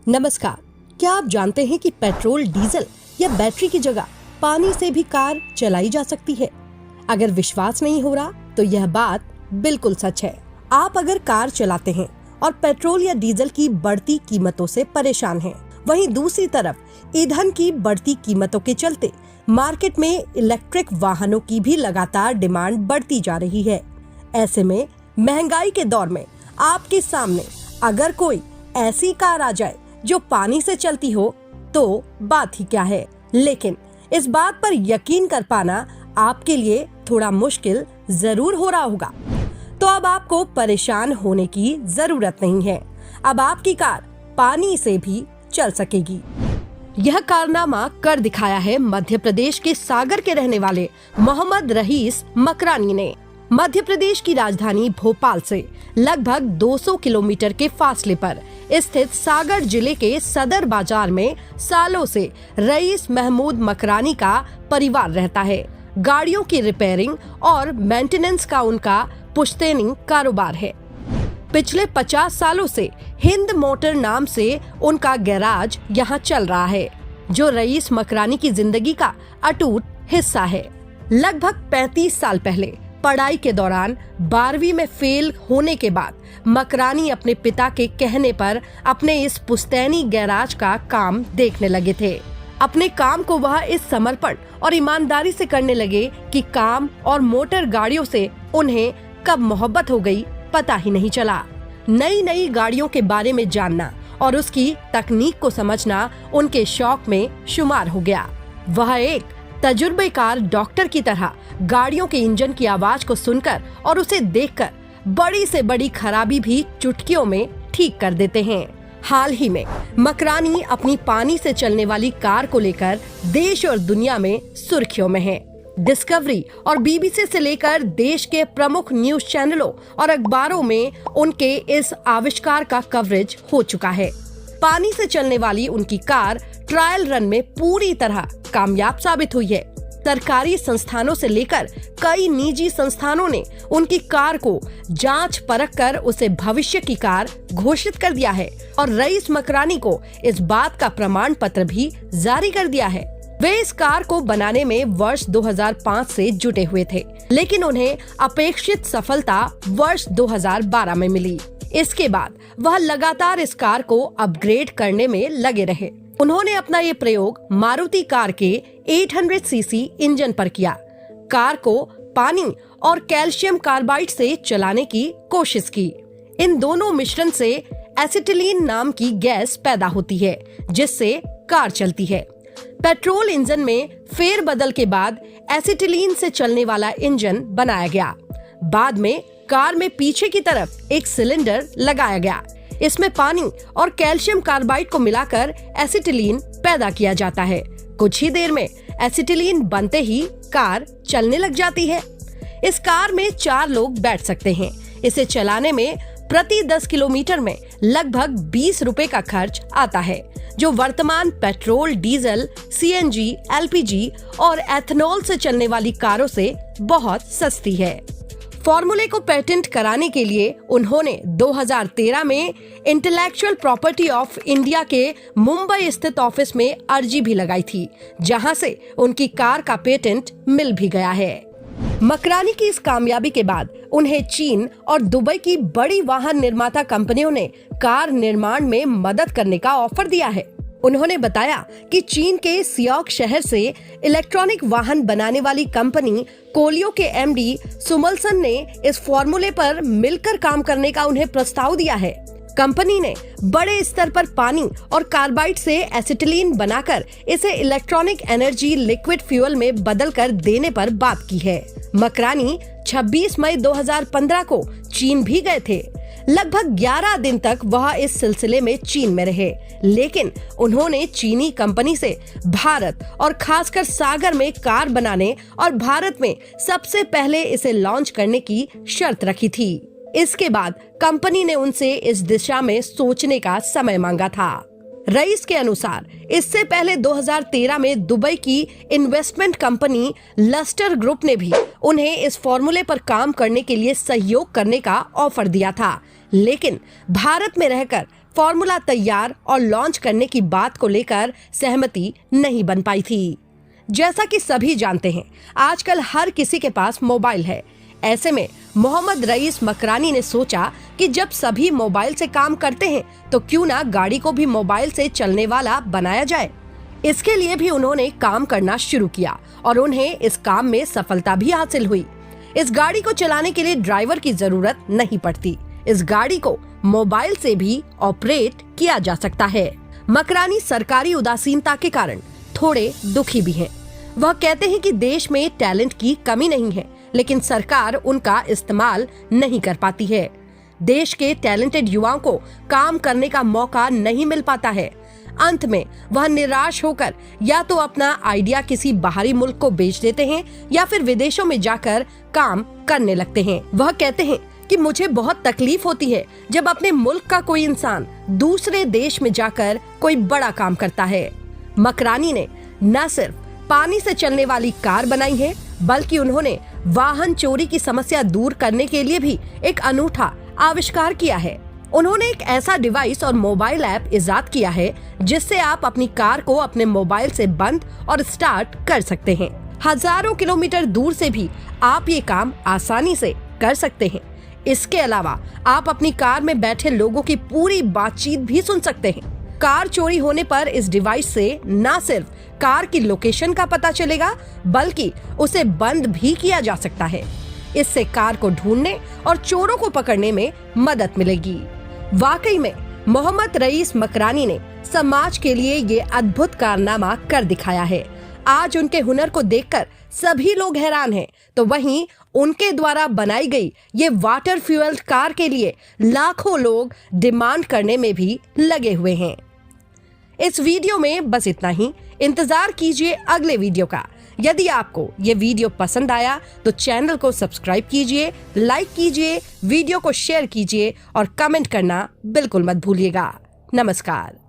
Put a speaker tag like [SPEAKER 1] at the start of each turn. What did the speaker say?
[SPEAKER 1] नमस्कार। क्या आप जानते हैं कि पेट्रोल, डीजल या बैटरी की जगह पानी से भी कार चलाई जा सकती है? अगर विश्वास नहीं हो रहा तो यह बात बिल्कुल सच है। आप अगर कार चलाते हैं और पेट्रोल या डीजल की बढ़ती कीमतों से परेशान हैं, वहीं दूसरी तरफ ईंधन की बढ़ती कीमतों के चलते मार्केट में इलेक्ट्रिक वाहनों की भी लगातार डिमांड बढ़ती जा रही है। ऐसे में महंगाई के दौर में आपके सामने अगर कोई ऐसी कार आ जाए जो पानी से चलती हो तो बात ही क्या है। लेकिन इस बात पर यकीन कर पाना आपके लिए थोड़ा मुश्किल जरूर हो रहा होगा। तो अब आपको परेशान होने की जरूरत नहीं है। अब आपकी कार पानी से भी चल सकेगी। यह कारनामा कर दिखाया है मध्य प्रदेश के सागर के रहने वाले मोहम्मद रईस मकरानी ने। मध्य प्रदेश की राजधानी भोपाल से लगभग 200 किलोमीटर के फासले पर स्थित सागर जिले के सदर बाजार में सालों से रईस महमूद मकरानी का परिवार रहता है। गाड़ियों की रिपेयरिंग और मेंटेनेंस का उनका पुश्तैनी कारोबार है। पिछले 50 सालों से हिंद मोटर नाम से उनका गैराज यहाँ चल रहा है, जो रईस मकरानी की जिंदगी का अटूट हिस्सा है। लगभग 35 साल पहले पढ़ाई के दौरान 12वीं में फेल होने के बाद मकरानी अपने पिता के कहने पर अपने इस पुश्तैनी गैराज का काम देखने लगे थे। अपने काम को वह इस समर्पण और ईमानदारी से करने लगे कि काम और मोटर गाड़ियों से उन्हें कब मोहब्बत हो गई पता ही नहीं चला। नई नई गाड़ियों के बारे में जानना और उसकी तकनीक को समझना उनके शौक में शुमार हो गया। वह एक तजुर्बेकार डॉक्टर की तरह गाड़ियों के इंजन की आवाज को सुनकर और उसे देखकर बड़ी से बड़ी खराबी भी चुटकियों में ठीक कर देते हैं। हाल ही में मकरानी अपनी पानी से चलने वाली कार को लेकर देश और दुनिया में सुर्खियों में है। डिस्कवरी और बीबीसी से लेकर देश के प्रमुख न्यूज चैनलों और अखबारों में उनके इस आविष्कार का कवरेज हो चुका है। पानी से चलने वाली उनकी कार ट्रायल रन में पूरी तरह कामयाब साबित हुई है। सरकारी संस्थानों से लेकर कई निजी संस्थानों ने उनकी कार को जांच परख कर उसे भविष्य की कार घोषित कर दिया है और रईस मकरानी को इस बात का प्रमाण पत्र भी जारी कर दिया है। वे इस कार को बनाने में वर्ष 2005 से जुटे हुए थे, लेकिन उन्हें अपेक्षित सफलता वर्ष 2012 में मिली। इसके बाद वह लगातार इस कार को अपग्रेड करने में लगे रहे। उन्होंने अपना ये प्रयोग मारुति कार के 800 सीसी इंजन पर किया। कार को पानी और कैल्शियम कार्बाइड से चलाने की कोशिश की। इन दोनों मिश्रण से एसिटिलीन नाम की गैस पैदा होती है, जिससे कार चलती है। पेट्रोल इंजन में फेरबदल के बाद एसिटिलीन से चलने वाला इंजन बनाया गया। बाद में कार में पीछे की तरफ एक सिलेंडर लगाया गया। इसमें पानी और कैल्शियम कार्बाइड को मिलाकर एसिटिलीन पैदा किया जाता है। कुछ ही देर में एसिटिलीन बनते ही कार चलने लग जाती है। इस कार में 4 लोग बैठ सकते हैं। इसे चलाने में प्रति 10 किलोमीटर में लगभग 20 रुपए का खर्च आता है, जो वर्तमान पेट्रोल, डीजल, सीएनजी, एलपीजी और एथेनॉल से चलने वाली कारों से बहुत सस्ती है। फॉर्मूले को पेटेंट कराने के लिए उन्होंने 2013 में इंटेलेक्चुअल प्रॉपर्टी ऑफ इंडिया के मुंबई स्थित ऑफिस में अर्जी भी लगाई थी, जहां से उनकी कार का पेटेंट मिल भी गया है। मकरानी की इस कामयाबी के बाद उन्हें चीन और दुबई की बड़ी वाहन निर्माता कंपनियों ने कार निर्माण में मदद करने का ऑफर दिया है। उन्होंने बताया कि चीन के सियोक शहर से इलेक्ट्रॉनिक वाहन बनाने वाली कंपनी कोलियो के एमडी सुमलसन ने इस फॉर्मूले पर मिलकर काम करने का उन्हें प्रस्ताव दिया है। कंपनी ने बड़े स्तर पर पानी और कार्बाइड से एसिटिलीन बनाकर इसे इलेक्ट्रॉनिक एनर्जी लिक्विड फ्यूल में बदलकर देने पर बात की है। मकरानी 26 मई 2015 को चीन भी गए थे। लगभग 11 दिन तक वह इस सिलसिले में चीन में रहे, लेकिन उन्होंने चीनी कंपनी से भारत और खासकर सागर में कार बनाने और भारत में सबसे पहले इसे लॉन्च करने की शर्त रखी थी। इसके बाद कंपनी ने उनसे इस दिशा में सोचने का समय मांगा था। रईस के अनुसार इससे पहले 2013 में दुबई की इन्वेस्टमेंट कंपनी लस्टर ग्रुप ने भी उन्हें इस फॉर्मूले पर काम करने के लिए सहयोग करने का ऑफर दिया था, लेकिन भारत में रहकर फॉर्मूला तैयार और लॉन्च करने की बात को लेकर सहमति नहीं बन पाई थी। जैसा कि सभी जानते हैं, आजकल हर किसी के पास मोबाइल है। ऐसे में मोहम्मद रईस मकरानी ने सोचा कि जब सभी मोबाइल से काम करते हैं तो क्यों ना गाड़ी को भी मोबाइल से चलने वाला बनाया जाए। इसके लिए भी उन्होंने काम करना शुरू किया और उन्हें इस काम में सफलता भी हासिल हुई। इस गाड़ी को चलाने के लिए ड्राइवर की जरूरत नहीं पड़ती। इस गाड़ी को मोबाइल से भी ऑपरेट किया जा सकता है। मकरानी सरकारी उदासीनता के कारण थोड़े दुखी भी हैं। वह कहते हैं कि देश में टैलेंट की कमी नहीं है, लेकिन सरकार उनका इस्तेमाल नहीं कर पाती है। देश के टैलेंटेड युवाओं को काम करने का मौका नहीं मिल पाता है। अंत में वह निराश होकर या तो अपना आइडिया किसी बाहरी मुल्क को बेच देते हैं या फिर विदेशों में जाकर काम करने लगते हैं। वह कहते हैं कि मुझे बहुत तकलीफ होती है जब अपने मुल्क का कोई इंसान दूसरे देश में जाकर कोई बड़ा काम करता है। मकरानी ने न सिर्फ पानी से चलने वाली कार बनाई है, बल्कि उन्होंने वाहन चोरी की समस्या दूर करने के लिए भी एक अनूठा आविष्कार किया है। उन्होंने एक ऐसा डिवाइस और मोबाइल ऐप इजाद किया है जिससे आप अपनी कार को अपने मोबाइल से बंद और स्टार्ट कर सकते हैं। हजारों किलोमीटर दूर से भी आप ये काम आसानी से कर सकते हैं। इसके अलावा आप अपनी कार में बैठे लोगों की पूरी बातचीत भी सुन सकते हैं। कार चोरी होने पर इस डिवाइस से न सिर्फ कार की लोकेशन का पता चलेगा, बल्कि उसे बंद भी किया जा सकता है। इससे कार को ढूंढने और चोरों को पकड़ने में मदद मिलेगी। वाकई में मोहम्मद रईस मकरानी ने समाज के लिए ये अद्भुत कारनामा कर दिखाया है। आज उनके हुनर को देखकर सभी लोग हैरान हैं, तो वहीं उनके द्वारा बनाई गई ये वाटर फ्यूएल कार के लिए लाखों लोग डिमांड करने में भी लगे हुए हैं। इस वीडियो में बस इतना ही। इंतजार कीजिए अगले वीडियो का। यदि आपको ये वीडियो पसंद आया तो चैनल को सब्सक्राइब कीजिए, लाइक कीजिए, वीडियो को शेयर कीजिए और कमेंट करना बिल्कुल मत भूलिएगा। नमस्कार।